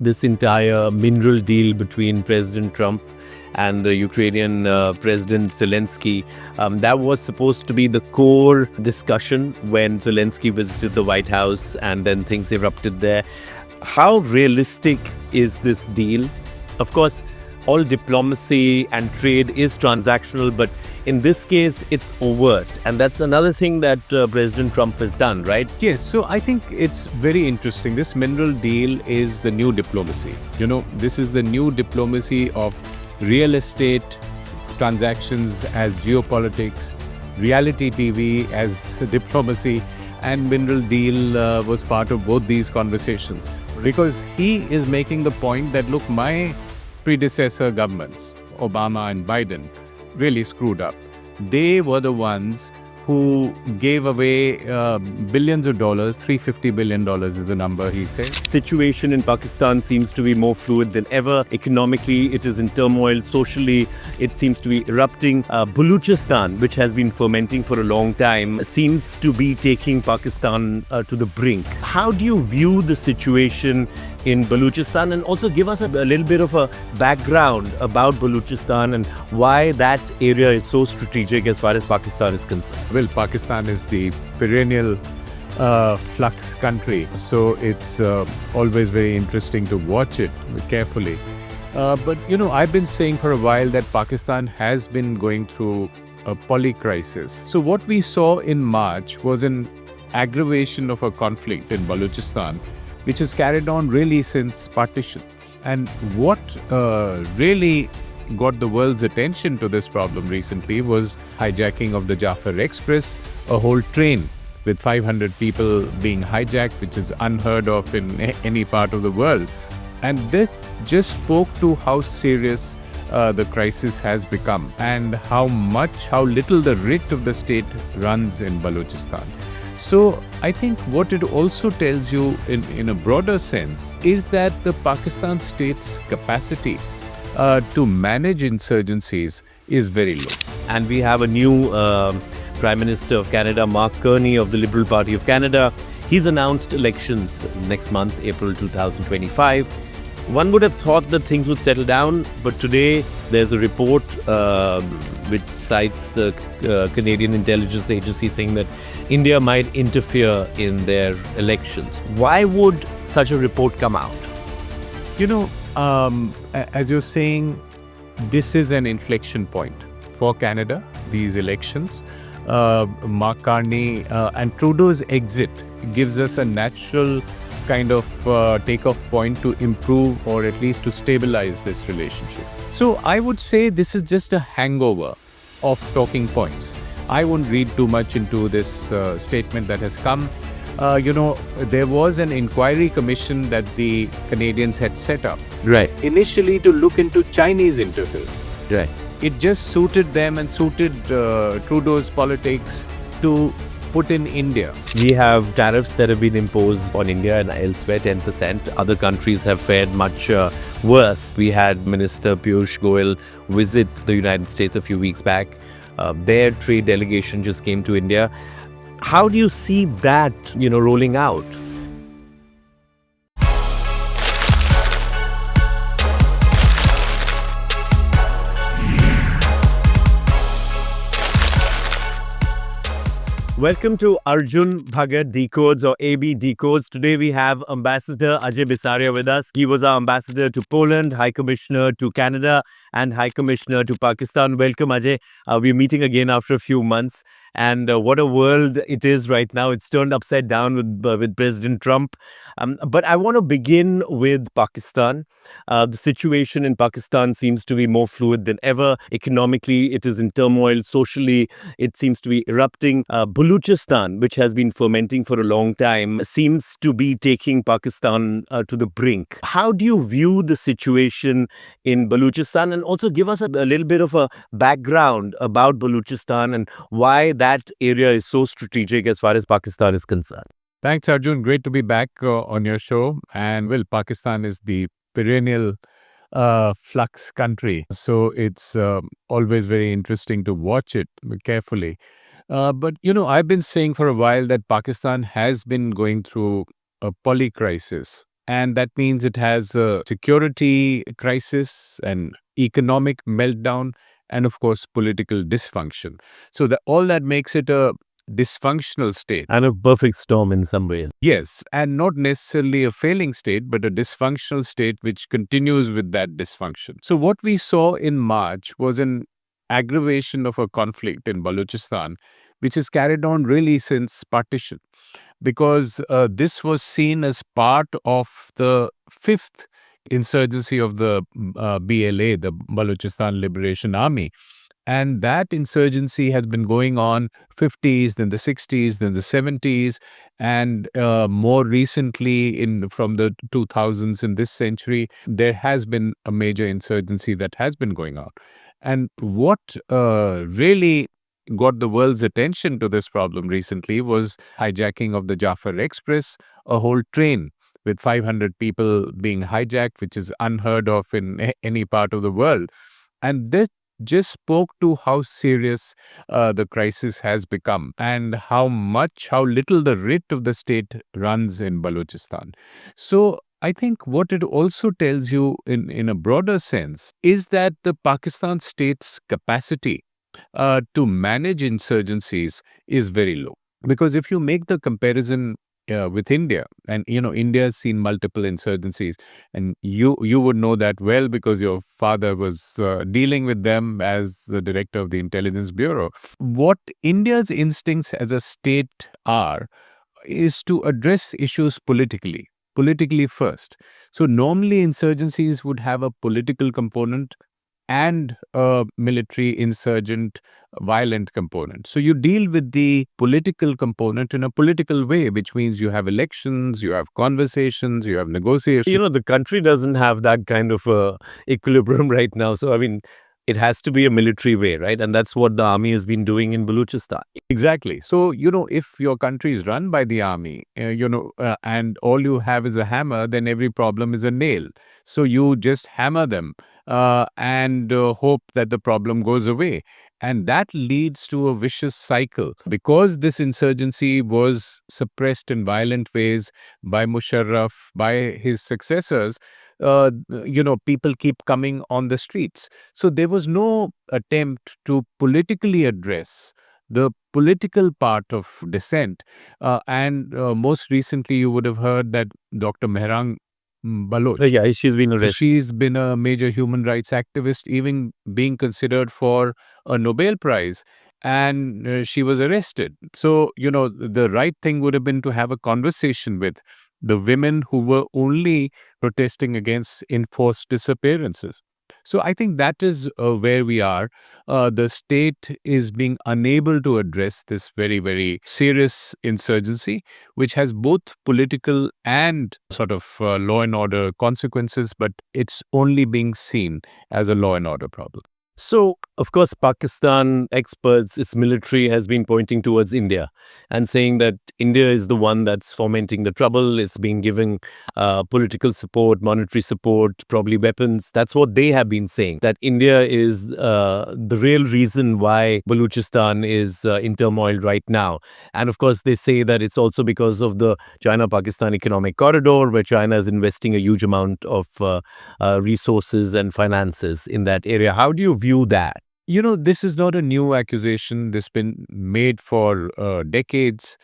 this entire mineral deal between President Trump and the Ukrainian President Zelensky. That was supposed to be the core discussion when Zelensky visited the White House, and then things erupted there. How realistic is this deal? Of course, all diplomacy and trade is transactional, but in this case, it's overt. And that's another thing that President Trump has done, right? Yes, so I think it's very interesting. This mineral deal is the new diplomacy. This is the new diplomacy of real estate transactions as geopolitics, reality TV as diplomacy, and mineral deal was part of both these conversations. Because he is making the point that, look, my predecessor governments, Obama and Biden, really screwed up. They were the ones who gave away billions of dollars. $350 billion is the number, he said. Situation in Pakistan seems to be more fluid than ever. Economically, it is in turmoil. Socially, it seems to be erupting. Balochistan, which has been fermenting for a long time, seems to be taking Pakistan to the brink. How do you view the situation in Balochistan, and also give us a little bit of a background about Balochistan and why that area is so strategic as far as Pakistan is concerned? Well, Pakistan is the perennial flux country, so it's always very interesting to watch it carefully. But I've been saying for a while that Pakistan has been going through a polycrisis. So what we saw in March was an aggravation of a conflict in Balochistan, which has carried on really since partition. And what really got the world's attention to this problem recently was hijacking of the Jaffar Express, a whole train with 500 people being hijacked, which is unheard of in any part of the world. And this just spoke to how serious the crisis has become and how little the writ of the state runs in Balochistan. So I think what it also tells you in a broader sense is that the Pakistan state's capacity to manage insurgencies is very low. And we have a new Prime Minister of Canada, Mark Carney of the Liberal Party of Canada. He's announced elections next month, April 2025. One would have thought that things would settle down, but today there's a report which cites the Canadian Intelligence Agency saying that India might interfere in their elections. Why would such a report come out? As you're saying, this is an inflection point for Canada, these elections. Mark Carney and Trudeau's exit gives us a natural kind of takeoff point to improve or at least to stabilize this relationship. So I would say this is just a hangover of talking points. I won't read too much into this statement that has come. There was an inquiry commission that the Canadians had set up. Right. Initially to look into Chinese interference. Right. It just suited them and suited Trudeau's politics to put in India. We have tariffs that have been imposed on India and elsewhere, 10%. Other countries have fared much worse. We had Minister Piyush Goyal visit the United States a few weeks back. Their trade delegation just came to India. How do you see that, rolling out? Welcome to Arjun Bhagat Decodes or AB Decodes. Today we have Ambassador Ajay Bisaria with us. He was our ambassador to Poland, High Commissioner to Canada, and High Commissioner to Pakistan. Welcome, Ajay. We're meeting again after a few months. And what a world it is right now. It's turned upside down with President Trump. But I want to begin with Pakistan. The situation in Pakistan seems to be more fluid than ever. Economically, it is in turmoil. Socially, it seems to be erupting. Balochistan, which has been fermenting for a long time, seems to be taking Pakistan to the brink. How do you view the situation in Balochistan? And also give us a little bit of a background about Balochistan and why that area is so strategic as far as Pakistan is concerned. Thanks, Arjun. Great to be back on your show. And well, Pakistan is the perennial flux country. So it's always very interesting to watch it carefully. But I've been saying for a while that Pakistan has been going through a polycrisis. And that means it has a security crisis, an economic meltdown, and of course, political dysfunction. So all that makes it a dysfunctional state. And a perfect storm in some ways. Yes, and not necessarily a failing state, but a dysfunctional state which continues with that dysfunction. So, what we saw in March was an aggravation of a conflict in Balochistan, which is carried on really since partition, because this was seen as part of the fifth insurgency of the BLA, the Balochistan Liberation Army. And that insurgency has been going on 50s, then the 60s, then the 70s, and more recently, in from the 2000s in this century, there has been a major insurgency that has been going on. And what really got the world's attention to this problem recently was hijacking of the Jaffar Express, a whole train with 500 people being hijacked, which is unheard of in any part of the world. And this just spoke to how serious the crisis has become and how little the writ of the state runs in Balochistan. So I think what it also tells you in a broader sense is that the Pakistan state's capacity to manage insurgencies is very low. Because if you make the comparison with India, and India has seen multiple insurgencies, and you would know that well because your father was dealing with them as the director of the intelligence bureau. What India's instincts as a state are is to address issues politically first. So normally insurgencies would have a political component and a military insurgent violent component. So you deal with the political component in a political way, which means you have elections, you have conversations, you have negotiations. The country doesn't have that kind of equilibrium right now. So, I mean, it has to be a military way, right? And that's what the army has been doing in Balochistan. Exactly. So, if your country is run by the army, and all you have is a hammer, then every problem is a nail. So you just hammer them and hope that the problem goes away. And that leads to a vicious cycle. Because this insurgency was suppressed in violent ways by Musharraf, by his successors, people keep coming on the streets. So there was no attempt to politically address the political part of dissent. And most recently, you would have heard that Dr. Mehrang Baloch. Yeah, she's been arrested. She's been a major human rights activist, even being considered for a Nobel Prize, and she was arrested. So, the right thing would have been to have a conversation with the women who were only protesting against enforced disappearances. So I think that is where we are. The state is being unable to address this very, very serious insurgency, which has both political and sort of law and order consequences, but it's only being seen as a law and order problem. So, of course, Pakistan experts, its military has been pointing towards India and saying that India is the one that's fomenting the trouble. It's being given political support, monetary support, probably weapons. That's what they have been saying, that India is the real reason why Balochistan is in turmoil right now. And of course, they say that it's also because of the China-Pakistan economic corridor, where China is investing a huge amount of resources and finances in that area. How do you view that? This is not a new accusation. This has been made for decades,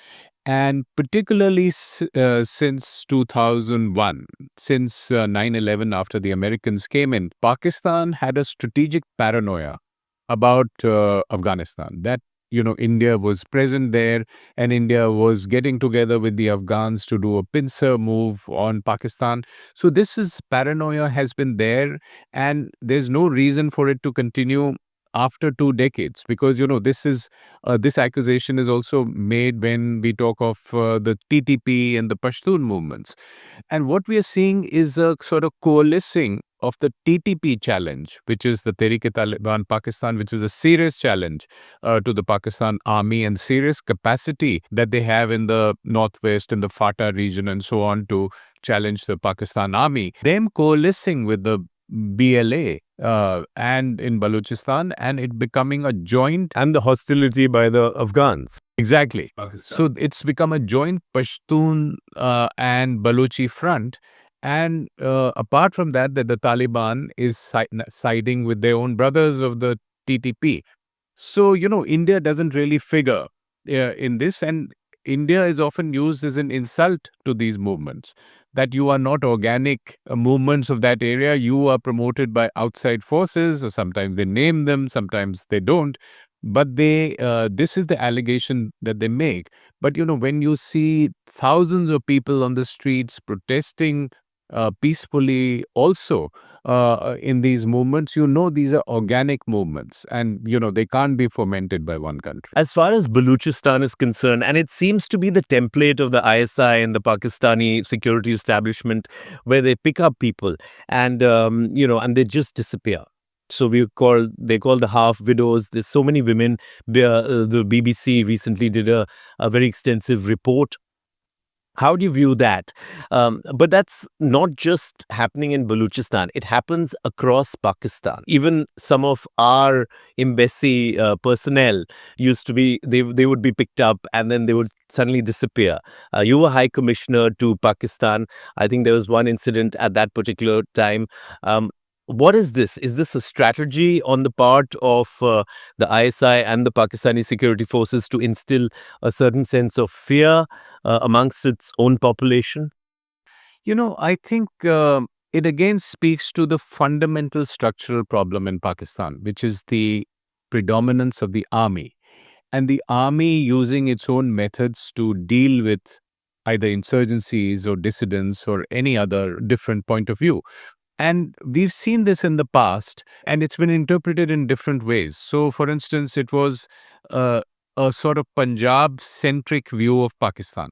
and particularly since 2001, since 9/11, after the Americans came in, Pakistan had a strategic paranoia about Afghanistan, that India was present there, and India was getting together with the Afghans to do a pincer move on Pakistan. So paranoia has been there, and there's no reason for it to continue after 2 decades, because this accusation is also made when we talk of the TTP and the Pashtun movements. And what we are seeing is a sort of coalescing of the TTP challenge, which is the Tehrik-e-Taliban Pakistan, which is a serious challenge to the Pakistan army and serious capacity that they have in the northwest, in the FATA region and so on, to challenge the Pakistan army. Them coalescing with the BLA and in Balochistan, and it becoming a joint. And the hostility by the Afghans. Exactly. So it's become a joint Pashtun and Balochi front. And apart from that, the Taliban is siding with their own brothers of the TTP. So, India doesn't really figure in this, and India is often used as an insult to these movements. That you are not organic movements of that area, you are promoted by outside forces, or sometimes they name them, sometimes they don't. But this is the allegation that they make. But when you see thousands of people on the streets protesting peacefully, also in these movements, these are organic movements, and they can't be fomented by one country. As far as Balochistan is concerned, and it seems to be the template of the ISI and the Pakistani security establishment, where they pick up people and and they just disappear. So they call the half widows. There's so many women. The BBC recently did a very extensive report. How do you view that? But that's not just happening in Balochistan. It happens across Pakistan. Even some of our embassy personnel used to be, they would be picked up and then they would suddenly disappear. You were High Commissioner to Pakistan. I think there was one incident at that particular time. What is this? Is this a strategy on the part of the ISI and the Pakistani security forces to instill a certain sense of fear amongst its own population? I think it again speaks to the fundamental structural problem in Pakistan, which is the predominance of the army, and the army using its own methods to deal with either insurgencies or dissidents or any other different point of view. And we've seen this in the past, and it's been interpreted in different ways. So, for instance, it was uh, a sort of Punjab centric view of Pakistan,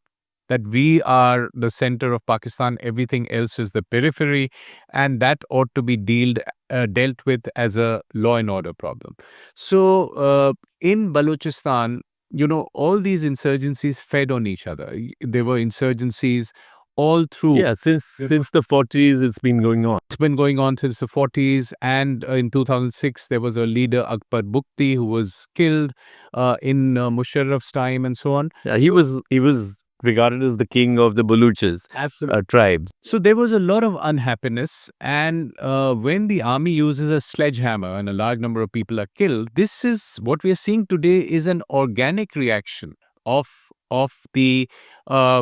that we are the center of Pakistan, everything else is the periphery, and that ought to be dealt with as a law and order problem. So, in Balochistan, all these insurgencies fed on each other. There were insurgencies all through. Yeah, since the 40s, it's been going on. It's been going on since the 40s, and in 2006, there was a leader, Akbar Bukti, who was killed in Musharraf's time, and so on. Yeah, he was regarded as the king of the Baluches Absolutely. tribes. So there was a lot of unhappiness, and when the army uses a sledgehammer and a large number of people are killed, this is what we are seeing today is an organic reaction of the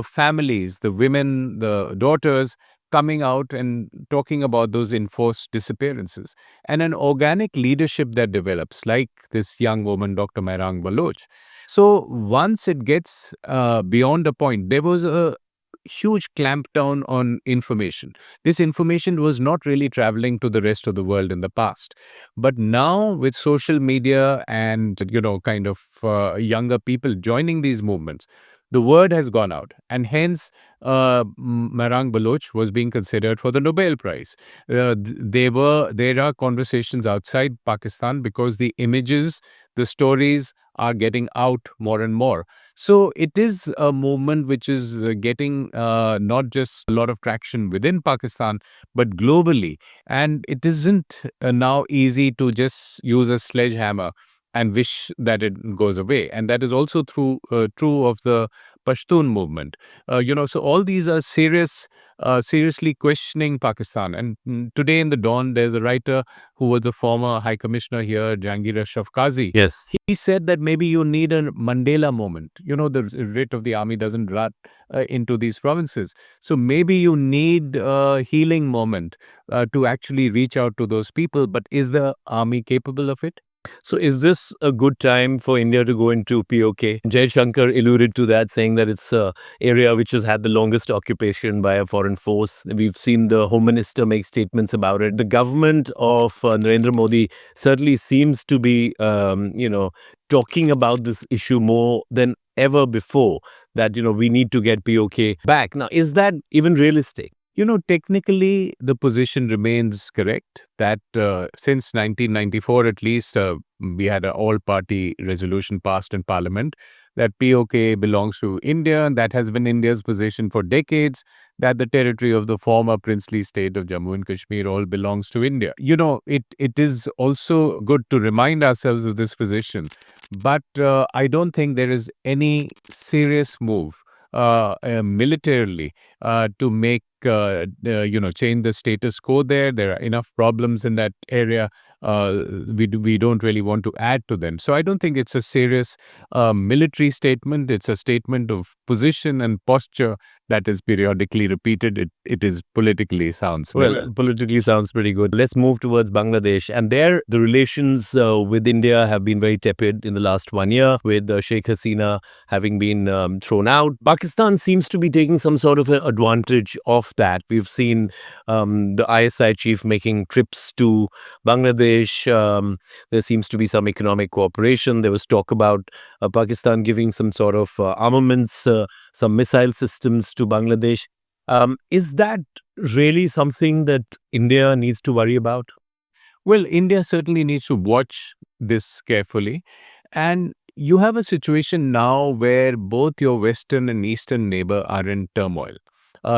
families, the women, the daughters coming out and talking about those enforced disappearances, and an organic leadership that develops, like this young woman, Dr. Mairang Baloch. So once it gets beyond a point, there was a huge clampdown on information. This information was not really traveling to the rest of the world in the past. But now, with social media and, kind of younger people joining these movements, the word has gone out. And hence, Marang Baloch was being considered for the Nobel Prize. There are conversations outside Pakistan because the images, the stories are getting out more and more. So it is a movement which is getting not just a lot of traction within Pakistan, but globally. And it isn't now easy to just use a sledgehammer and wish that it goes away. And that is also true of the Pashtun movement. So all these are seriously questioning Pakistan. And today in the Dawn, there's a writer who was the former High Commissioner here, Jahangir Ashraf Qazi. Yes. He said that maybe you need a Mandela moment. The writ of the army doesn't run into these provinces. So maybe you need a healing moment to actually reach out to those people. But is the army capable of it? So is this a good time for India to go into POK? Jay Shankar alluded to that, saying that it's an area which has had the longest occupation by a foreign force. We've seen the Home Minister make statements about it. The government of Narendra Modi certainly seems to be, talking about this issue more than ever before, that, we need to get POK back. Now, is that even realistic? Technically, the position remains correct that since 1994, at least, we had an all-party resolution passed in Parliament that POK belongs to India, and that has been India's position for decades, that the territory of the former princely state of Jammu and Kashmir all belongs to India. It is also good to remind ourselves of this position, but I don't think there is any serious move militarily to make change the status quo there. There are enough problems in that area. We don't really want to add to them. So I don't think it's a serious military statement. It's a statement of position and posture that is periodically repeated. It is politically sounds Well, better. politically sounds pretty good. Let's move towards Bangladesh. And there, the relations with India have been very tepid in the last 1 year, with Sheikh Hasina having been thrown out. Pakistan seems to be taking some sort of an advantage of that. We've seen the ISI chief making trips to Bangladesh. There seems to be some economic cooperation. There was talk about Pakistan giving some sort of armaments, some missile systems to Bangladesh. Is that really something that India needs to worry about? Well, India certainly needs to watch this carefully. And you have a situation now where both your Western and Eastern neighbor are in turmoil.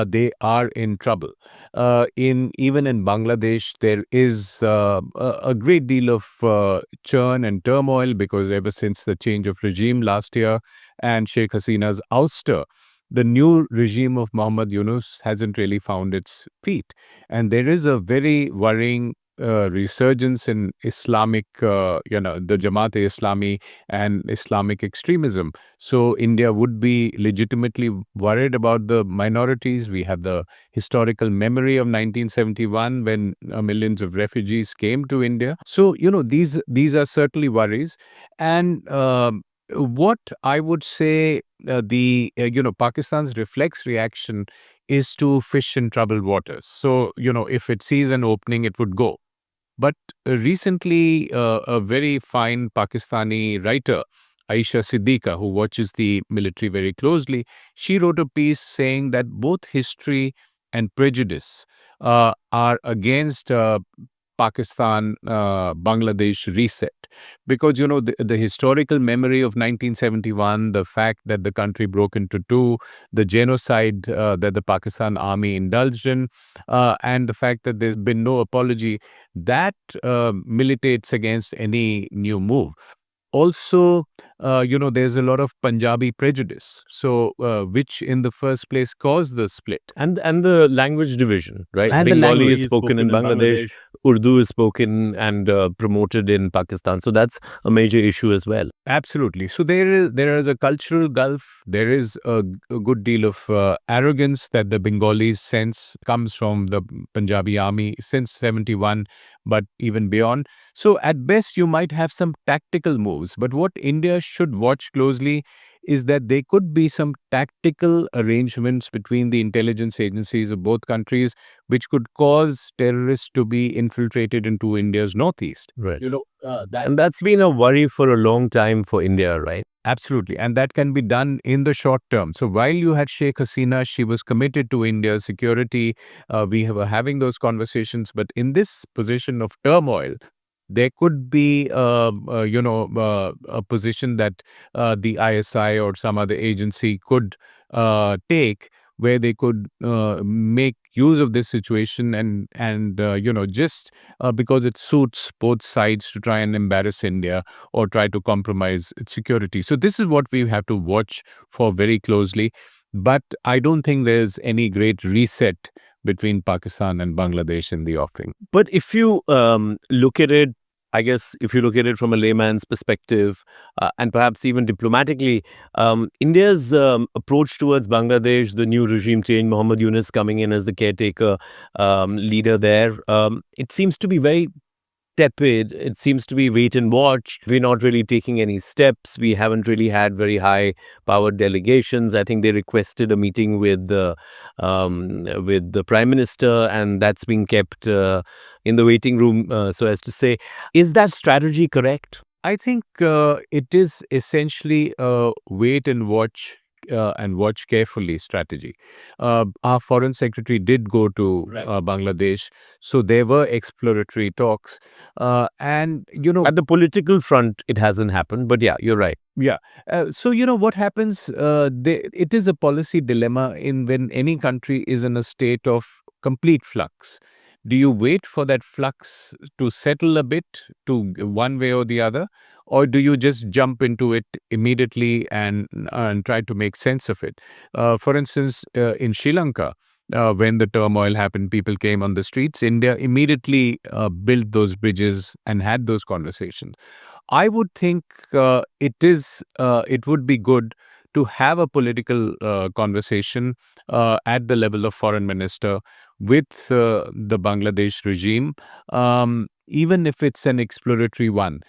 They are in trouble. Even in Bangladesh, there is a great deal of churn and turmoil because ever since the change of regime last year and Sheikh Hasina's ouster, the new regime of Muhammad Yunus hasn't really found its feet. And there is a very worrying resurgence in Islamic, the Jamaat-e-Islami and Islamic extremism. So India would be legitimately worried about the minorities. We have the historical memory of 1971 when millions of refugees came to India. So, these are certainly worries. And what I would say Pakistan's reflex reaction is to fish in troubled waters. So, if it sees an opening, it would go. But recently, a very fine Pakistani writer, Aisha Siddiqa, who watches the military very closely, she wrote a piece saying that both history and prejudice are against Pakistan Bangladesh reset. Because, the historical memory of 1971, the fact that the country broke into two, the genocide that the Pakistan army indulged in, and the fact that there's been no apology, that militates against any new move. Also, there's a lot of Punjabi prejudice, so which in the first place caused the split. And the language division, right? And the Bengali language is spoken in Bangladesh, Urdu is spoken and promoted in Pakistan. So that's a major issue as well. Absolutely. So there is a cultural gulf. There is a good deal of arrogance that the Bengalis sense comes from the Punjabi army since 71, but even beyond. So at best, you might have some tactical moves. But what India should watch closely is that there could be some tactical arrangements between the intelligence agencies of both countries, which could cause terrorists to be infiltrated into India's northeast. Right. That And that's been a worry for a long time for India, right? Absolutely. And that can be done in the short term. So while you had Sheikh Hasina, she was committed to India's security. We were having those conversations. But in this position of turmoil, there could be, a position that the ISI or some other agency could take where they could make use of this situation and just because it suits both sides to try and embarrass India or try to compromise its security. So this is what we have to watch for very closely. But I don't think there's any great reset between Pakistan and Bangladesh in the offing. But if you look at it, I guess if you look at it from a layman's perspective, and perhaps even diplomatically, India's approach towards Bangladesh, the new regime change, Muhammad Yunus coming in as the caretaker leader there, it seems to be very tepid. It seems to be wait and watch. We're not really taking any steps. We haven't really had very high powered delegations. I think they requested a meeting with the prime minister, and that's been kept in the waiting room, so as to say. Is that strategy correct? I think it is essentially a wait and watch carefully strategy. Our foreign secretary did go to Bangladesh, so there were exploratory talks. At the political front, it hasn't happened, but yeah, you're right. Yeah. So, what happens? It is a policy dilemma in when any country is in a state of complete flux. Do you wait for that flux to settle a bit to one way or the other? Or do you just jump into it immediately and try to make sense of it? For instance, in Sri Lanka, when the turmoil happened, people came on the streets. India immediately built those bridges and had those conversations. I would think it would be good to have a political conversation at the level of foreign minister with the Bangladesh regime, even if it's an exploratory one,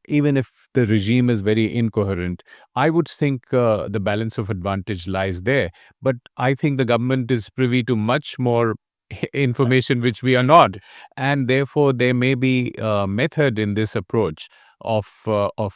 even if the regime is very incoherent. I would think the balance of advantage lies there. But I think the government is privy to much more information which we are not, and therefore there may be a method in this approach of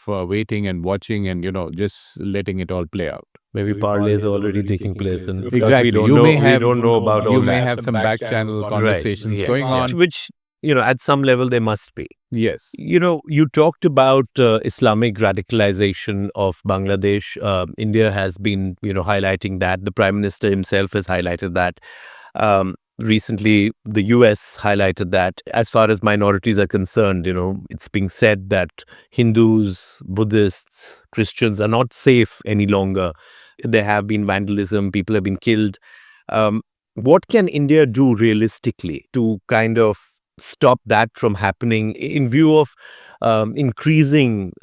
waiting and watching and just letting it all play out. Maybe parlays are already taking place, and because we Exactly. don't know, we don't know about all You may that. have some back channel Right. conversations Yeah. going on. Which at some level there must be. Yes. You talked about Islamic radicalization of Bangladesh. India has been, highlighting that. The Prime Minister himself has highlighted that. Recently, the US highlighted that. As far as minorities are concerned, it's being said that Hindus, Buddhists, Christians are not safe any longer. There have been vandalism, people have been killed. What can India do realistically to kind of stop that from happening in view of increasing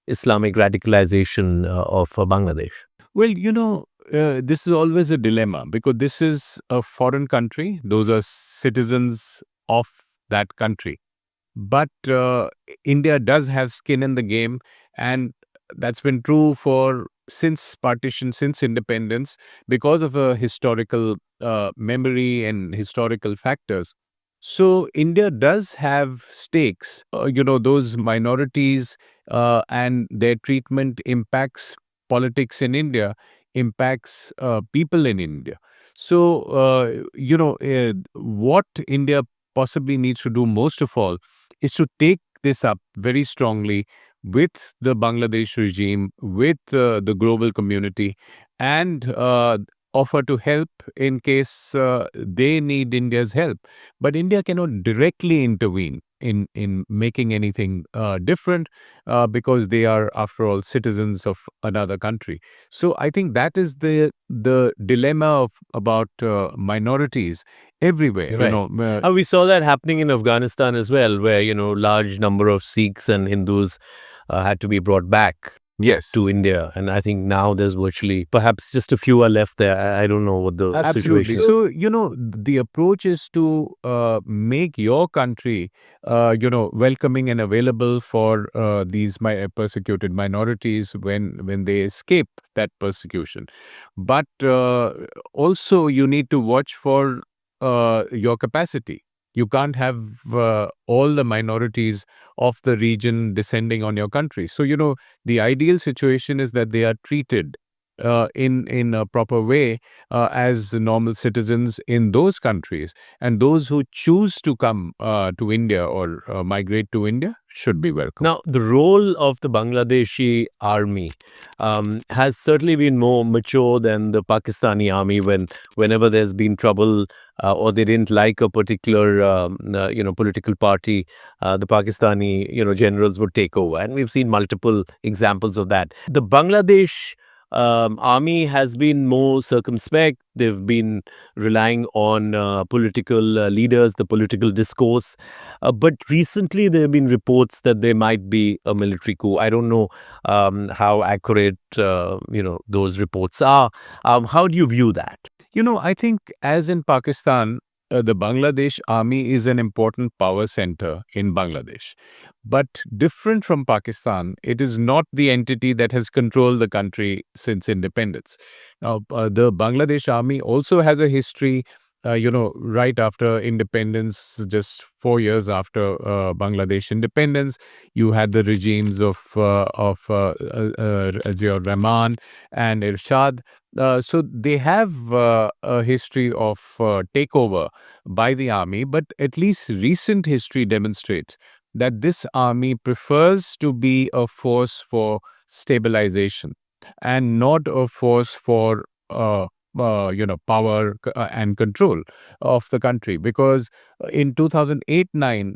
Islamic radicalization of Bangladesh? Well, this is always a dilemma because this is a foreign country. Those are citizens of that country. But India does have skin in the game, and that's been true for since partition, since independence, because of a historical memory and historical factors. So India does have stakes. Those minorities and their treatment impacts politics in India, impacts people in India. So what India possibly needs to do most of all is to take this up very strongly with the Bangladesh regime, with the global community, and offer to help in case they need India's help. But India cannot directly intervene in making anything different because they are, after all, citizens of another country. So I think that is the dilemma about minorities everywhere. Right. We saw that happening in Afghanistan as well, where, large number of Sikhs and Hindus had to be brought back Yes. to India. And I think now there's virtually, perhaps just a few are left there. I don't know what the Absolutely. situation is. So, the approach is to make your country, welcoming and available for these persecuted minorities when they escape that persecution. But also, you need to watch for your capacity. You can't have all the minorities of the region descending on your country. So, the ideal situation is that they are treated in a proper way as normal citizens in those countries, and those who choose to come to India or migrate to India should be welcome. Now, the role of the Bangladeshi army has certainly been more mature than the Pakistani army. Whenever there's been trouble or they didn't like a particular political party, the Pakistani generals would take over, and we've seen multiple examples of that. The Bangladesh army has been more circumspect. They've been relying on political leaders, the political discourse. But recently, there have been reports that there might be a military coup. I don't know how accurate those reports are. How do you view that? I think as in Pakistan, the Bangladesh army is an important power center in Bangladesh. But different from Pakistan, it is not the entity that has controlled the country since independence. Now, the Bangladesh army also has a history. Right after independence, just 4 years after Bangladesh independence, you had the regimes of Ziaur Rahman and Irshad. So they have a history of takeover by the army, but at least recent history demonstrates that this army prefers to be a force for stabilization and not a force for power and control of the country. Because in 2008-9,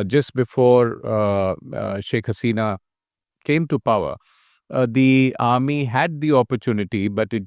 just before Sheikh Hasina came to power, the army had the opportunity, but it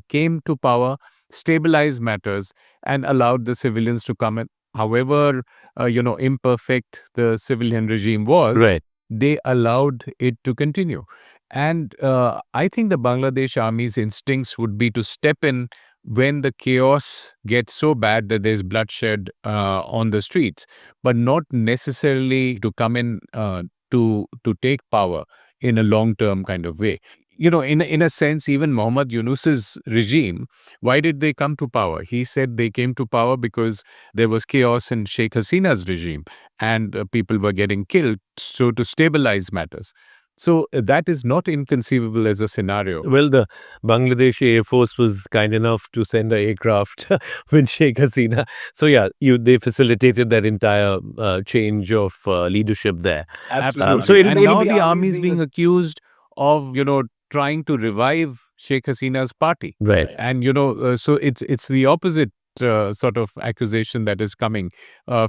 came to power stabilize matters, and allowed the civilians to come in. However, imperfect the civilian regime was, Right. they allowed it to continue. And I think the Bangladesh army's instincts would be to step in when the chaos gets so bad that there's bloodshed on the streets, but not necessarily to come in to take power in a long-term kind of way. In a sense, even Muhammad Yunus's regime, why did they come to power? He said they came to power because there was chaos in Sheikh Hasina's regime and people were getting killed, so to stabilize matters. So that is not inconceivable as a scenario. Well, the Bangladesh Air Force was kind enough to send an aircraft with Sheikh Hasina. So yeah, they facilitated that entire change of leadership there. Absolutely. So And it'll now be the army is being accused of, trying to revive Sheikh Hasina's party. right. And, so it's the opposite sort of accusation that is coming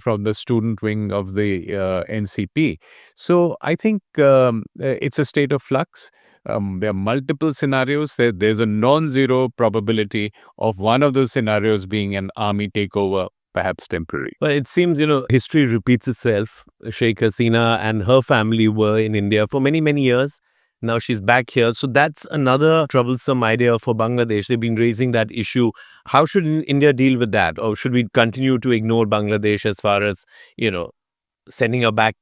from the student wing of the NCP. So I think it's a state of flux. There are multiple scenarios. There's a non-zero probability of one of those scenarios being an army takeover, perhaps temporary. Well, it seems, history repeats itself. Sheikh Hasina and her family were in India for many, many years. Now she's back here. So that's another troublesome idea for Bangladesh. They've been raising that issue. How should India deal with that? Or should we continue to ignore Bangladesh as far as, sending her back?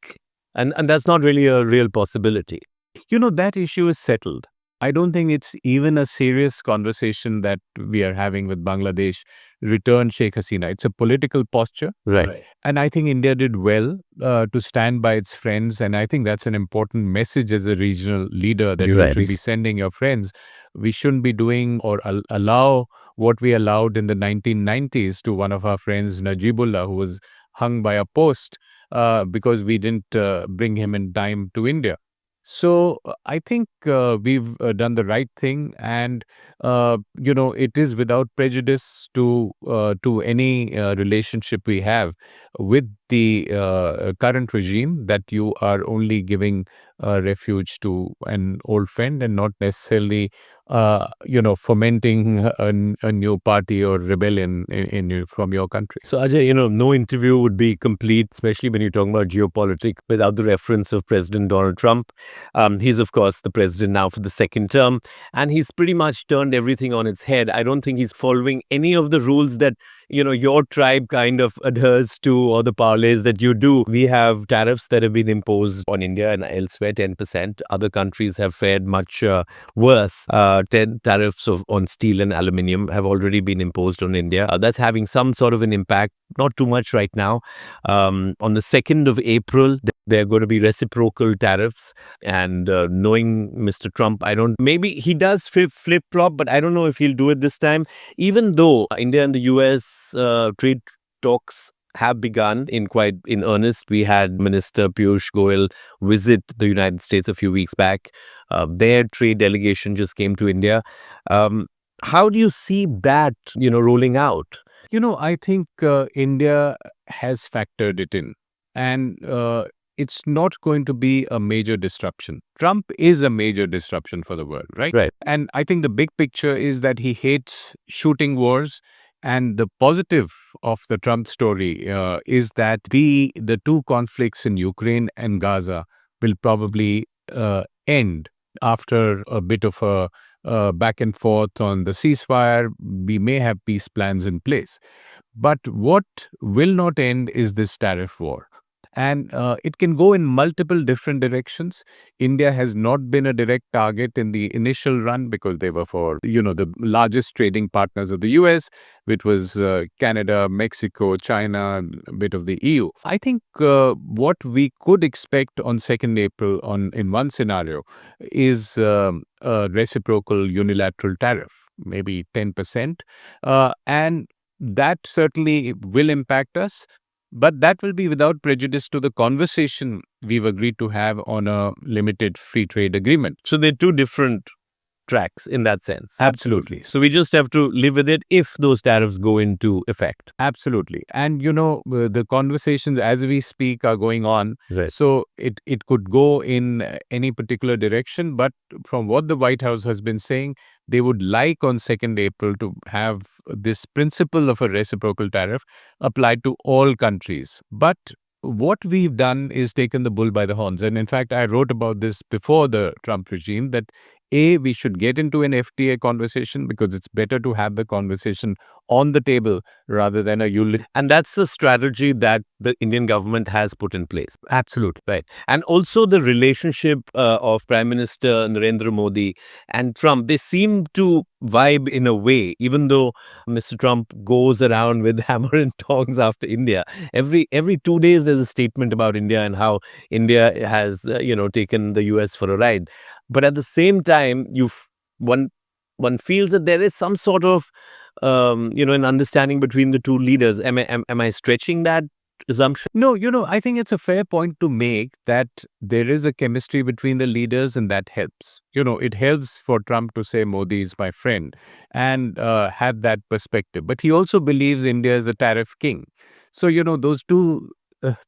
And that's not really a real possibility. That issue is settled. I don't think it's even a serious conversation that we are having with Bangladesh. Return Sheikh Hasina. It's a political posture. Right. And I think India did well to stand by its friends. And I think that's an important message as a regional leader that you Right. should be sending your friends. We shouldn't be doing or allow what we allowed in the 1990s to one of our friends, Najibullah, who was hung by a post because we didn't bring him in time to India. So I think we've done the right thing, and it is without prejudice to any relationship we have with the current regime that you are only giving refuge to an old friend and not necessarily fomenting a new party or rebellion from your country. So, Ajay, no interview would be complete, especially when you're talking about geopolitics, without the reference of President Donald Trump. He's, of course, the president now for the second term, and he's pretty much turned everything on its head. I don't think he's following any of the rules that, your tribe kind of adheres to, or the parlays that you do. We have tariffs that have been imposed on India and elsewhere, 10%. Other countries have fared much worse. 10 tariffs on steel and aluminium have already been imposed on India. That's having some sort of an impact, not too much right now. On the 2nd of April, there are going to be reciprocal tariffs. And knowing Mr. Trump, maybe he does flip-flop, but I don't know if he'll do it this time. Even though India and the US trade talks have begun in earnest. We had Minister Piyush Goyal visit the United States a few weeks back. Their trade delegation just came to India. How do you see that, rolling out? I think India has factored it in, and it's not going to be a major disruption. Trump is a major disruption for the world, right? Right. And I think the big picture is that he hates shooting wars. And the positive of the Trump story is that the two conflicts in Ukraine and Gaza will probably end after a bit of a back and forth on the ceasefire. We may have peace plans in place. But what will not end is this tariff war. And it can go in multiple different directions. India has not been a direct target in the initial run because they were for, the largest trading partners of the US, which was Canada, Mexico, China, a bit of the EU. I think what we could expect on 2nd April in one scenario is a reciprocal unilateral tariff, maybe 10%. And that certainly will impact us. But that will be without prejudice to the conversation we've agreed to have on a limited free trade agreement. So they're two different tracks in that sense. Absolutely. So we just have to live with it if those tariffs go into effect. Absolutely. And, the conversations as we speak are going on. Right. So it could go in any particular direction. But from what the White House has been saying, they would like on 2nd April to have this principle of a reciprocal tariff applied to all countries. But what we've done is taken the bull by the horns. And in fact, I wrote about this before the Trump regime that A, we should get into an FTA conversation because it's better to have the conversation on the table rather than a And that's the strategy that the Indian government has put in place. absolute. Right. And also the relationship of Prime Minister Narendra Modi and Trump, they seem to vibe in a way, even though Mr. Trump goes around with hammer and tongs after India. Every 2 days, there's a statement about India and how India has, taken the US for a ride. But at the same time, one one feels that there is some sort of, an understanding between the two leaders. Am I stretching that assumption? No, I think it's a fair point to make that there is a chemistry between the leaders and that helps. It helps for Trump to say Modi is my friend and have that perspective. But he also believes India is a tariff king. So, those two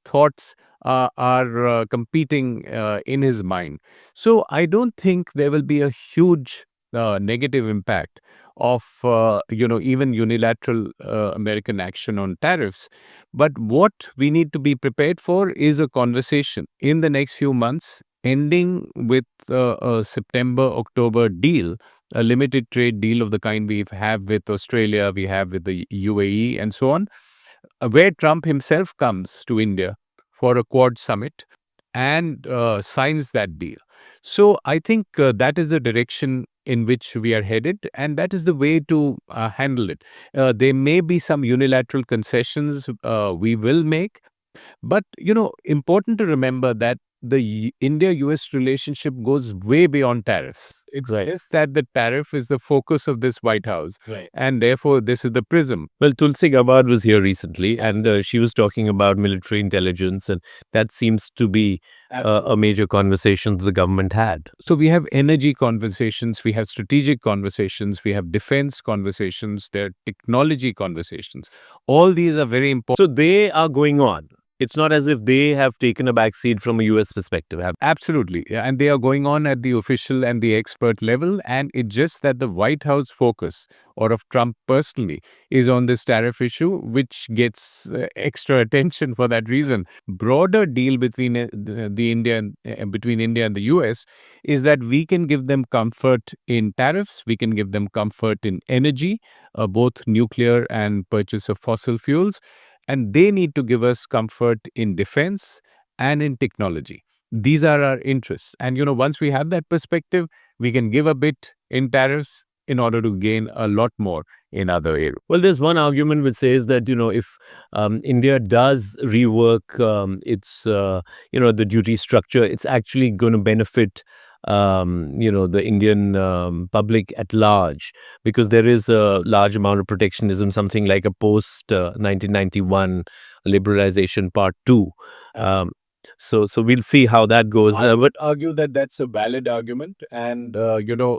thoughts are competing in his mind. So, I don't think there will be a huge negative impact of, even unilateral American action on tariffs. But what we need to be prepared for is a conversation in the next few months, ending with a September-October deal, a limited trade deal of the kind we have with Australia, we have with the UAE, and so on, where Trump himself comes to India for a Quad summit and signs that deal. So I think that is the direction in which we are headed, and that is the way to handle it. There may be some unilateral concessions we will make, but important to remember that the India-US relationship goes way beyond tariffs. It's Right. just that the tariff is the focus of this White House, Right. and therefore this is the prism. Well, Tulsi Gabbard was here recently, and she was talking about military intelligence, and that seems to be a major conversation that the government had. So we have energy conversations, we have strategic conversations, we have defense conversations, there are technology conversations. All these are very important. So they are going on. It's not as if they have taken a backseat from a US perspective. Absolutely. Yeah, and they are going on at the official and the expert level. And it's just that the White House focus, or of Trump personally, is on this tariff issue, which gets extra attention for that reason. Broader deal between between India and the US is that we can give them comfort in tariffs, we can give them comfort in energy, both nuclear and purchase of fossil fuels, and they need to give us comfort in defense and in technology. These are our interests. And, once we have that perspective, we can give a bit in tariffs in order to gain a lot more in other areas. Well, there's one argument which says that, if India does rework its, the duty structure, it's actually going to benefit, the Indian public at large, because there is a large amount of protectionism, something like a post 1991 liberalization part 2. So we'll see how that goes. I would argue that that's a valid argument. And,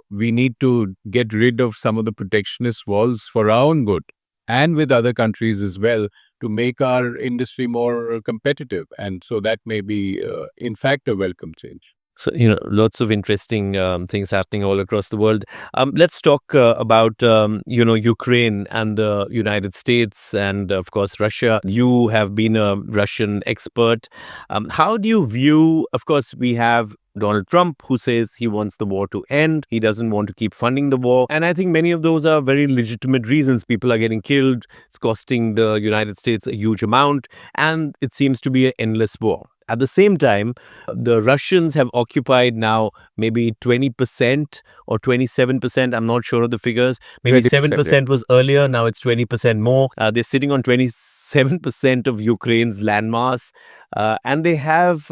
we need to get rid of some of the protectionist walls for our own good and with other countries as well to make our industry more competitive. And so that may be, in fact, a welcome change. So, lots of interesting things happening all across the world. Let's talk about, Ukraine and the United States and, of course, Russia. You have been a Russian expert. How do you view, of course, we have Donald Trump, who says he wants the war to end. He doesn't want to keep funding the war. And I think many of those are very legitimate reasons. People are getting killed. It's costing the United States a huge amount. And it seems to be an endless war. At the same time, the Russians have occupied now maybe 20% or 27%. I'm not sure of the figures. Maybe 7% was earlier. Now it's 20% more. They're sitting on 27% of Ukraine's landmass. And they have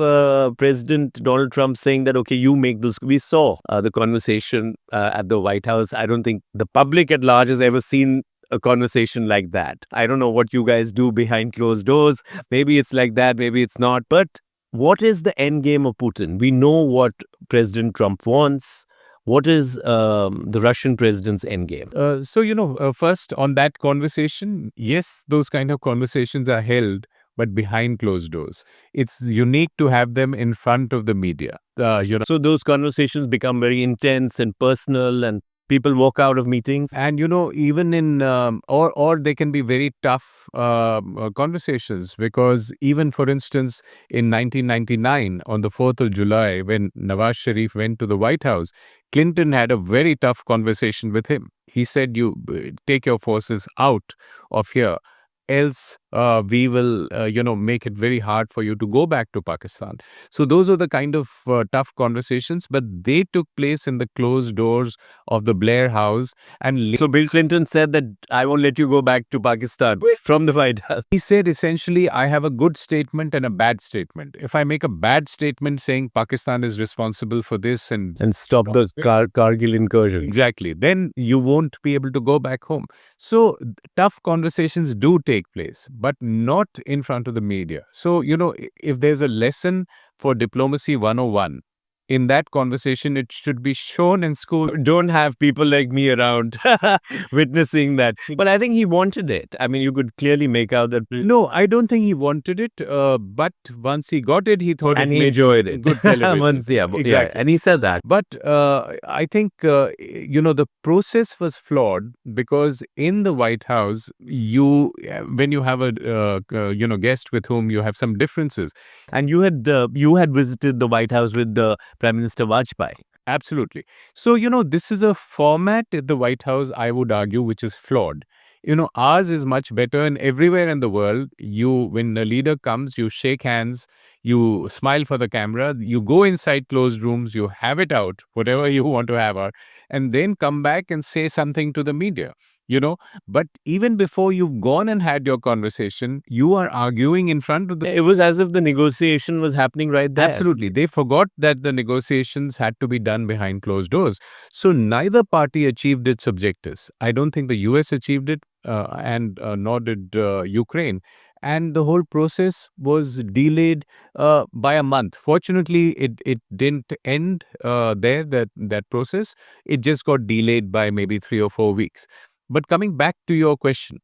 President Donald Trump saying that, okay, you make those. We saw the conversation at the White House. I don't think the public at large has ever seen a conversation like that. I don't know what you guys do behind closed doors. Maybe it's like that, maybe it's not. But what is the end game of Putin? We know what President Trump wants. What is the Russian president's end game? First on that conversation, yes, those kind of conversations are held, but behind closed doors. It's unique to have them in front of the media. So those conversations become very intense and personal, and People walk out of meetings. And even in or they can be very tough conversations, because even, for instance, in 1999, on the 4th of July, when Nawaz Sharif went to the White House, Clinton had a very tough conversation with him. He said, you take your forces out of here, else we will make it very hard for you to go back to Pakistan. So those are the kind of tough conversations, but they took place in the closed doors of the Blair House. And So Bill Clinton said that I won't let you go back to Pakistan from the White House. he said, essentially, I have a good statement and a bad statement. If I make a bad statement saying Pakistan is responsible for this and Stop the Kargil incursion. exactly, then you won't be able to go back home. So tough conversations do take place, but not in front of the media. So, if there's a lesson for diplomacy 101, in that conversation, it should be shown in school. Don't have people like me around witnessing that. But I think he wanted it. I mean, you could clearly make out that. No, I don't think he wanted it. But once he got it, he thought And it he made enjoyed it. good television. Exactly. And he said that. But I think, the process was flawed, because in the White House, when you have a, guest with whom you have some differences. And you had visited the White House with the Prime Minister Vajpayee. Absolutely. So, this is a format at the White House, I would argue, which is flawed. Ours is much better, and everywhere in the world, when a leader comes, you shake hands, you smile for the camera, you go inside closed rooms, you have it out, whatever you want to have out, and then come back and say something to the media. But even before you've gone and had your conversation, you are arguing in front of the. It was as if the negotiation was happening right there. Absolutely. They forgot that the negotiations had to be done behind closed doors. So neither party achieved its objectives. I don't think the US achieved it, and nor did Ukraine. And the whole process was delayed by a month. Fortunately, it didn't end there, that process. It just got delayed by maybe 3 or 4 weeks. But coming back to your question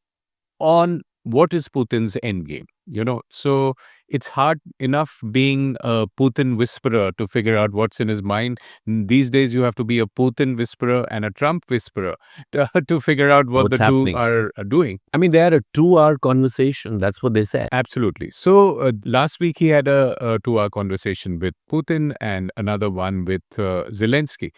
on what is Putin's endgame, so it's hard enough being a Putin whisperer to figure out what's in his mind. These days, you have to be a Putin whisperer and a Trump whisperer to figure out what What's the happening. two are doing. I mean, they had a 2-hour conversation. That's what they said. Absolutely. So last week, he had a 2-hour conversation with Putin and another one with Zelensky.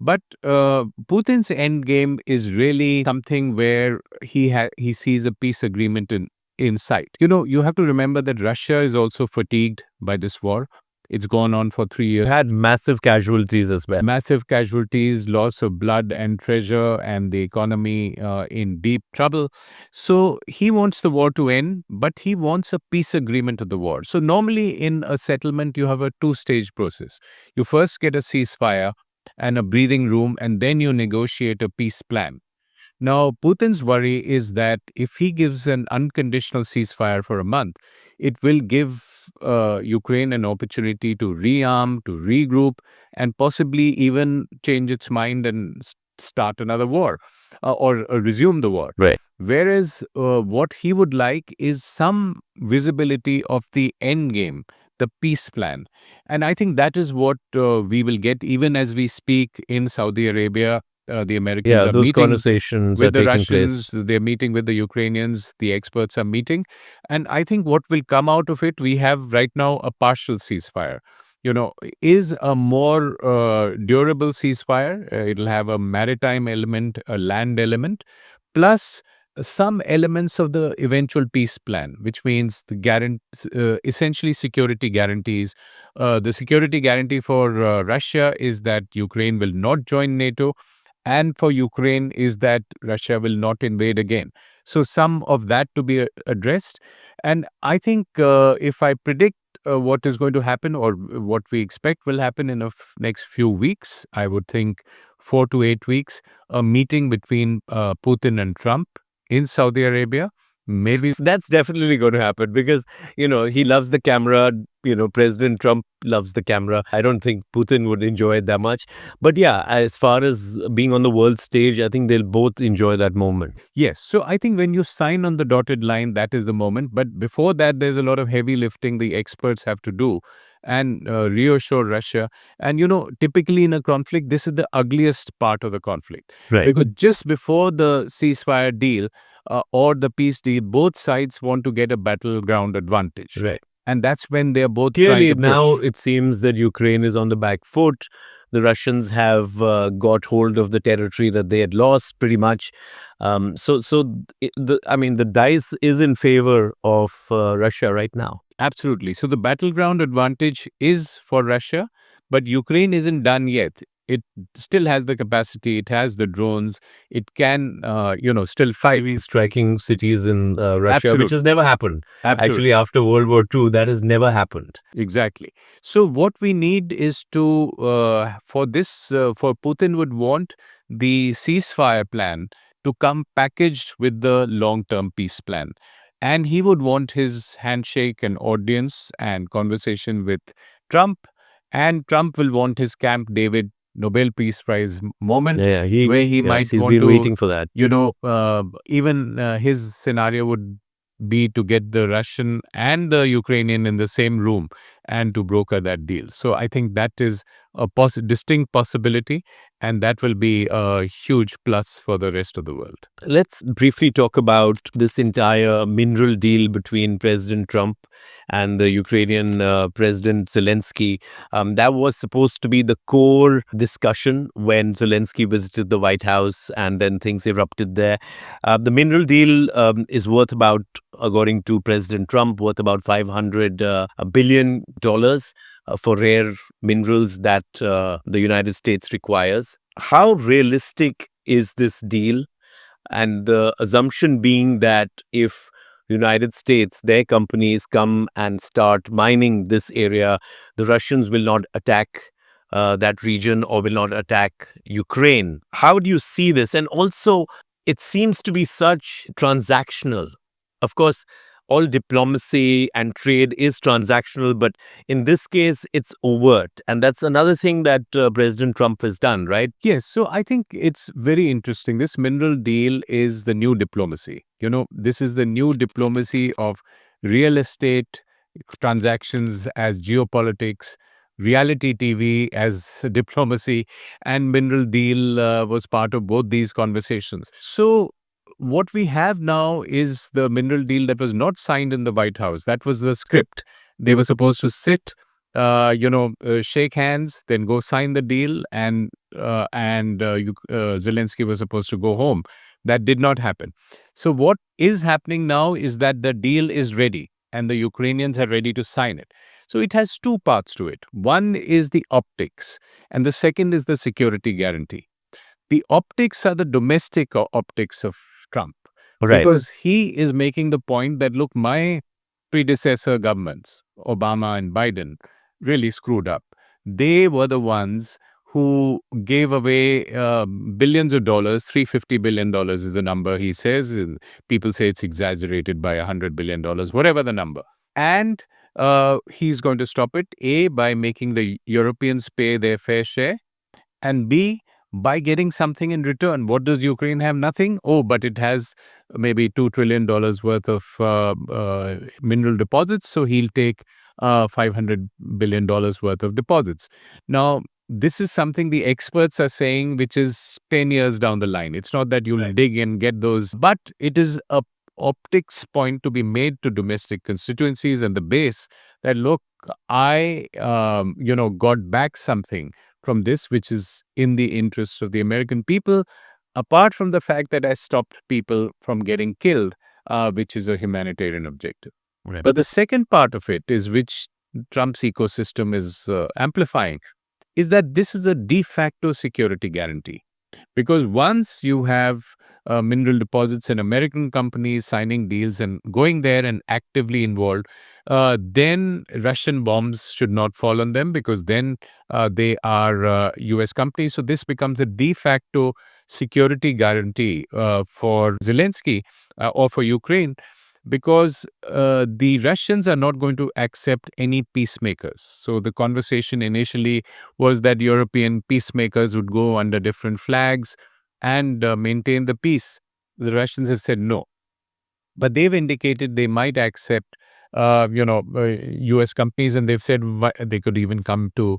But Putin's endgame is really something where he sees a peace agreement in sight. You have to remember that Russia is also fatigued by this war. It's gone on for 3 years. Had massive casualties as well. Massive casualties, loss of blood and treasure, and the economy in deep trouble. So he wants the war to end, but he wants a peace agreement of the war. So normally in a settlement, you have a 2-stage process. You first get a ceasefire and a breathing room, and then you negotiate a peace plan. Now, Putin's worry is that if he gives an unconditional ceasefire for a month, it will give Ukraine an opportunity to rearm, to regroup, and possibly even change its mind and start another war or resume the war. Right. Whereas what he would like is some visibility of the end game, the peace plan. And I think that is what we will get even as we speak in Saudi Arabia. The Americans are those meeting conversations with are the taking Russians, place. they're meeting with the Ukrainians, the experts are meeting. And I think what will come out of it, we have right now a partial ceasefire. Is a more durable ceasefire. It'll have a maritime element, a land element, plus some elements of the eventual peace plan, which means essentially security guarantees. The security guarantee for Russia is that Ukraine will not join NATO, and for Ukraine is that Russia will not invade again. So some of that to be addressed. And I think if I predict what is going to happen or what we expect will happen in the next few weeks, I would think 4 to 8 weeks, a meeting between Putin and Trump in Saudi Arabia. Maybe That's definitely going to happen because, he loves the camera. President Trump loves the camera. I don't think Putin would enjoy it that much. But yeah, as far as being on the world stage, I think they'll both enjoy that moment. yes. So I think when you sign on the dotted line, that is the moment. But before that, there's a lot of heavy lifting the experts have to do. and reassure Russia. And typically in a conflict, this is the ugliest part of the conflict. Right. Because just before the ceasefire deal or the peace deal, both sides want to get a battleground advantage. Right. And that's when they're both trying Clearly, to now push. it seems that Ukraine is on the back foot. The Russians have got hold of the territory that they had lost, pretty much. I mean, the dice is in favor of Russia right now. Absolutely. So the battleground advantage is for Russia, but Ukraine isn't done yet. It still has the capacity, it has the drones, it can, still fight. Maybe striking cities in Russia, which has Absolutely. never happened. Actually, Absolutely. after World War II, that has never happened. Exactly. So what we need is to, for Putin would want the ceasefire plan to come packaged with the long-term peace plan. And he would want his handshake and audience and conversation with Trump. And Trump will want his Camp David Nobel Peace Prize moment Yeah, where he yes, might he's want been to, waiting for that. even his scenario would be to get the Russian and the Ukrainian in the same room and to broker that deal. So I think that is a distinct possibility, and that will be a huge plus for the rest of the world. Let's briefly talk about this entire mineral deal between President Trump and the Ukrainian President Zelensky. That was supposed to be the core discussion when Zelensky visited the White House, and then things erupted there. The mineral deal is worth about, according to President Trump, worth about $500 billion for rare minerals that the United States requires. How realistic is this deal? And the assumption being that if United States, their companies come and start mining this area, the Russians will not attack that region or will not attack Ukraine. How do you see this? And also, it seems to be such transactional. Of course, all diplomacy and trade is transactional, but in this case, it's overt. And that's another thing that President Trump has done, right? Yes, so I think it's very interesting. This mineral deal is the new diplomacy. This is the new diplomacy of real estate transactions as geopolitics, reality TV as diplomacy, and mineral deal was part of both these conversations. So what we have now is the mineral deal that was not signed in the White House. That was the script. They were supposed to sit, shake hands, then go sign the deal, and Zelensky was supposed to go home. That did not happen. So what is happening now is that the deal is ready and the Ukrainians are ready to sign it. So it has two parts to it. One is the optics, and the second is the security guarantee. The optics are the domestic optics of Trump, Right. because he is making the point that, look, my predecessor governments, Obama and Biden, really screwed up. They were the ones who gave away billions of dollars. $350 billion is the number he says. And people say it's exaggerated by $100 billion, whatever the number. And he's going to stop it, A, by making the Europeans pay their fair share, and B, by getting something in return. What does Ukraine have? Nothing. Oh, but it has maybe $2 trillion worth of mineral deposits. So he'll take $500 billion worth of deposits. Now, this is something the experts are saying, which is 10 years down the line. It's not that you'll dig and get those, but it is a optics point to be made to domestic constituencies and the base that, look, I, got back something from this, which is in the interests of the American people, apart from the fact that I stopped people from getting killed, which is a humanitarian objective. Right. But the second part of it is, which Trump's ecosystem is amplifying, is that this is a de facto security guarantee. Because once you have mineral deposits in American companies signing deals and going there and actively involved, then Russian bombs should not fall on them, because then they are US companies. So this becomes a de facto security guarantee for Zelensky or for Ukraine, because the Russians are not going to accept any peacemakers. So the conversation initially was that European peacemakers would go under different flags and maintain the peace. The Russians have said no. But they've indicated they might accept U.S. companies, and they've said they could even come to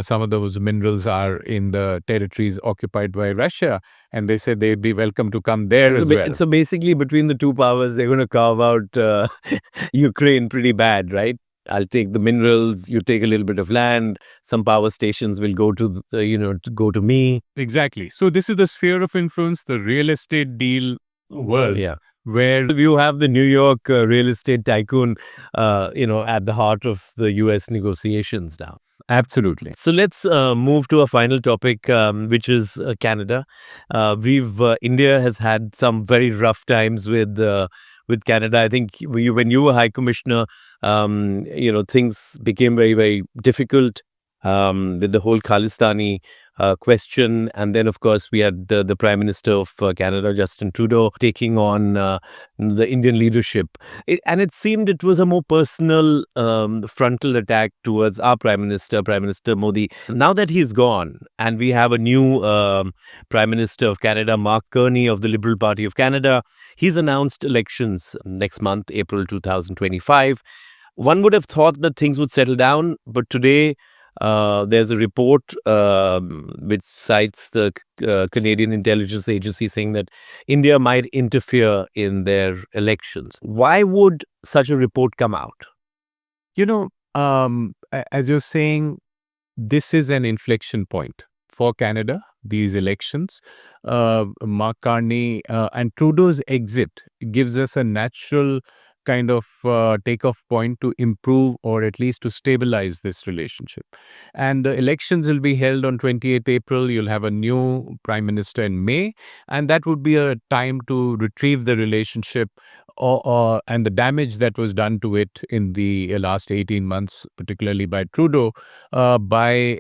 some of those minerals are in the territories occupied by Russia, and they said they'd be welcome to come there as well. So basically, between the two powers, they're going to carve out Ukraine pretty bad, right? I'll take the minerals. You take a little bit of land. Some power stations will go to go to me. Exactly. So this is the sphere of influence, the real estate deal world. Yeah. Where You have the New York real estate tycoon, at the heart of the U.S. negotiations now. absolutely. So let's move to a final topic, which is Canada. India has had some very rough times with Canada. I think when you were High Commissioner, things became very, very difficult with the whole Khalistani question. And then, of course, we had the Prime Minister of Canada, Justin Trudeau, taking on the Indian leadership. And it seemed it was a more personal frontal attack towards our Prime Minister, Prime Minister Modi. Now that he's gone and we have a new Prime Minister of Canada, Mark Carney of the Liberal Party of Canada, he's announced elections next month, April 2025. One would have thought that things would settle down, but today there's a report which cites the Canadian Intelligence Agency saying that India might interfere in their elections. Why would such a report come out? As you're saying, this is an inflection point for Canada, these elections. Mark Carney and Trudeau's exit gives us a natural kind of takeoff point to improve or at least to stabilize this relationship. And the elections will be held on 28th April. You'll have a new prime minister in May, and that would be a time to retrieve the relationship and the damage that was done to it in the last 18 months, particularly by Trudeau, by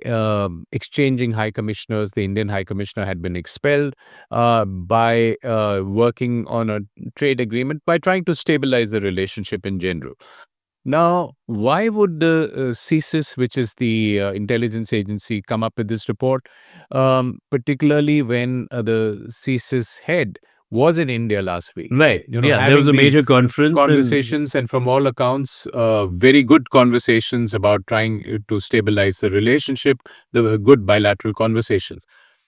exchanging high commissioners. The Indian high commissioner had been expelled, by working on a trade agreement, by trying to stabilize the relationship in general. Now, why would the CSIS, which is the intelligence agency, come up with this report, particularly when the CSIS head was in India last week? Right. You know, Yeah, there having was a these major conference. conversations, and from all accounts, very good conversations about trying to stabilize the relationship, the good bilateral conversations.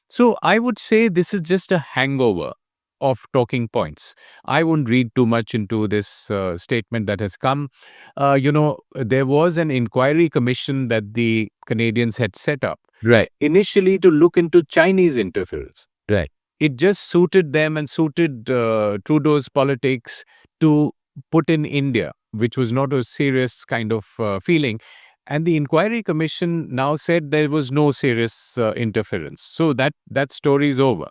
So I would say this is just a hangover of talking points. I wouldn't read too much into this statement that has come. There was an inquiry commission that the Canadians had set up Right. initially to look into Chinese interference. Right. It just suited them and suited Trudeau's politics to put in India, which was not a serious kind of feeling. And the inquiry commission now said there was no serious interference. So that story is over.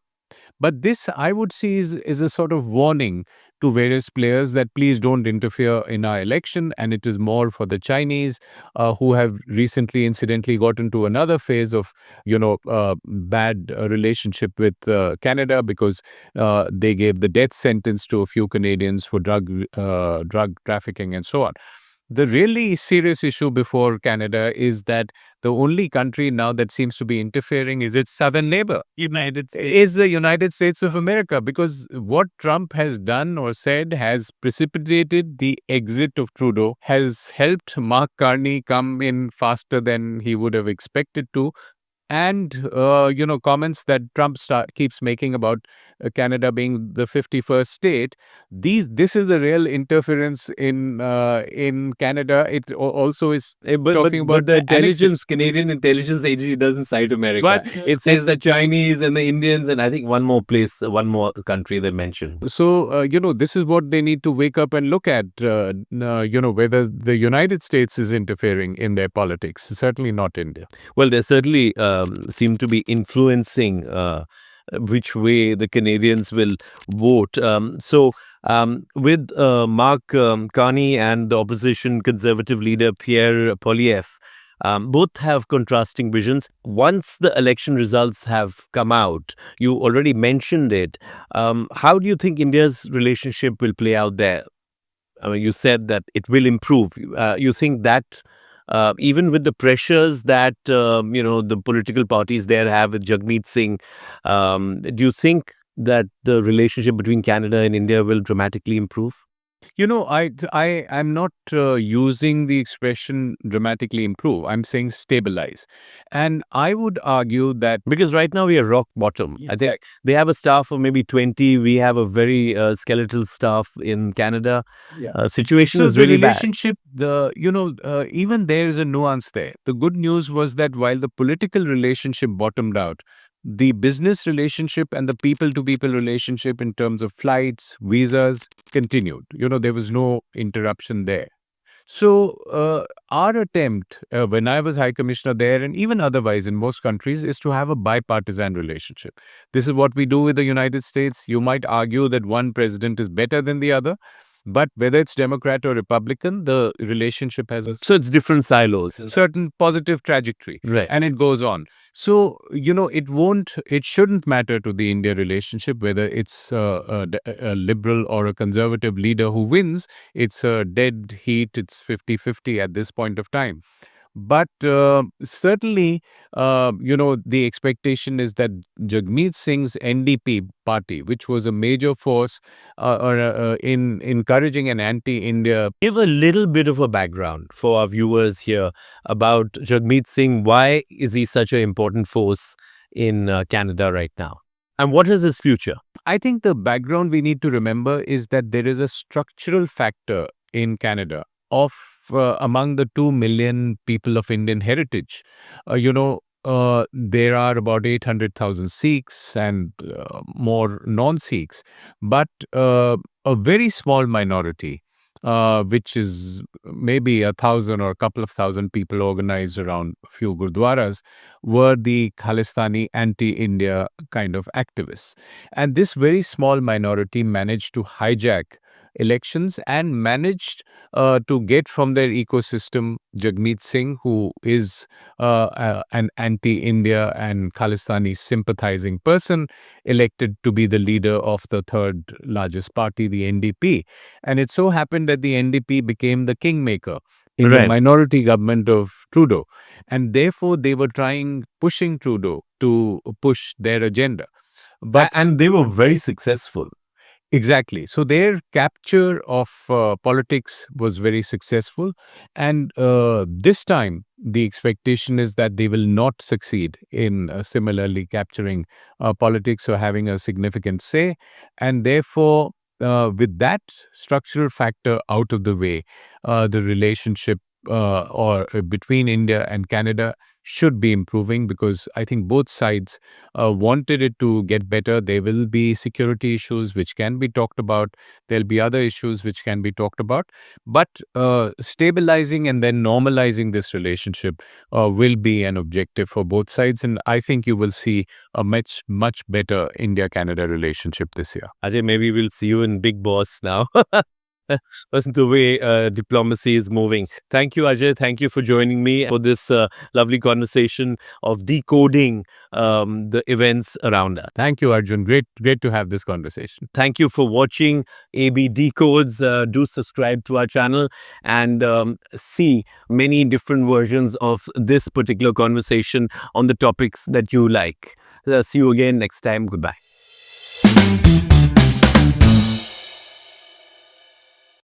But this, I would see, is a sort of warning to various players that please don't interfere in our election. And it is more for the Chinese who have recently, incidentally, got into another phase of, bad relationship with Canada because they gave the death sentence to a few Canadians for drug trafficking and so on. The really serious issue before Canada is that the only country now that seems to be interfering is its southern neighbor, is the United States of America, because what Trump has done or said has precipitated the exit of Trudeau, has helped Mark Carney come in faster than he would have expected to. And, comments that Trump keeps making about Canada being the 51st state. This is the real interference in Canada. It also is talking about the Canadian intelligence agency doesn't cite America. But It says the Chinese and the Indians, and I think one more country they mentioned. So, this is what they need to wake up and look at, whether the United States is interfering in their politics. Certainly not India. Well, they certainly seem to be influencing which way the Canadians will vote. With Mark Carney and the opposition conservative leader Pierre Poilievre, both have contrasting visions. Once the election results have come out, you already mentioned it. How do you think India's relationship will play out there? I mean, you said that it will improve. You think that even with the pressures that the political parties there have with Jagmeet Singh, do you think that the relationship between Canada and India will dramatically improve? I'm not using the expression dramatically improve. I'm saying stabilize. And I would argue that Because right now we are rock bottom. I think they have a staff of maybe 20. We have a very skeletal staff in Canada. Situation so is the really bad. relationship, even there is a nuance there. The good news was that while the political relationship bottomed out, the business relationship and the people to people relationship in terms of flights, visas continued. There was no interruption there. So, our attempt when I was High Commissioner there, and even otherwise in most countries, is to have a bipartisan relationship. This is what we do with the United States. You might argue that one president is better than the other, but whether it's Democrat or Republican, the relationship has a So it's different silos. certain positive trajectory, Right. and it goes on. So, it shouldn't matter to the India relationship whether it's a liberal or a conservative leader who wins. It's a dead heat. It's 50-50 at this point of time. But certainly, the expectation is that Jagmeet Singh's NDP party, which was a major force in encouraging an anti-India. Give a little bit of a background for our viewers here about Jagmeet Singh. Why is he such an important force in Canada right now? And what is his future? I think the background we need to remember is that there is a structural factor in Canada of among the 2 million people of Indian heritage. There are about 800,000 Sikhs and more non-Sikhs, but a very small minority, which is maybe 1,000 or a couple of thousand people organized around a few gurdwaras, were the Khalistani anti-India kind of activists. And this very small minority managed to hijack elections and managed to get from their ecosystem Jagmeet Singh, who is an anti-India and Khalistani sympathizing person, elected to be the leader of the third largest party, the NDP. And it so happened that the NDP became the kingmaker in the Right. minority government of Trudeau. And therefore, they were pushing Trudeau to push their agenda. But And they were very successful. exactly. So their capture of politics was very successful. And this time, the expectation is that they will not succeed in similarly capturing politics or having a significant say. And therefore, with that structural factor out of the way, the relationship or between India and Canada should be improving, because I think both sides wanted it to get better. There will be security issues which can be talked about. There'll be other issues which can be talked about. But stabilizing and then normalizing this relationship will be an objective for both sides. And I think you will see a much, much better India-Canada relationship this year. Ajay, maybe we'll see you in Big Boss now. The way diplomacy is moving. Thank you, Ajay. Thank you for joining me for this lovely conversation of decoding the events around us. Thank you, Arjun. Great to have this conversation. Thank you for watching AB Decodes. Do subscribe to our channel and see many different versions of this particular conversation on the topics that you like. See you again next time. Goodbye.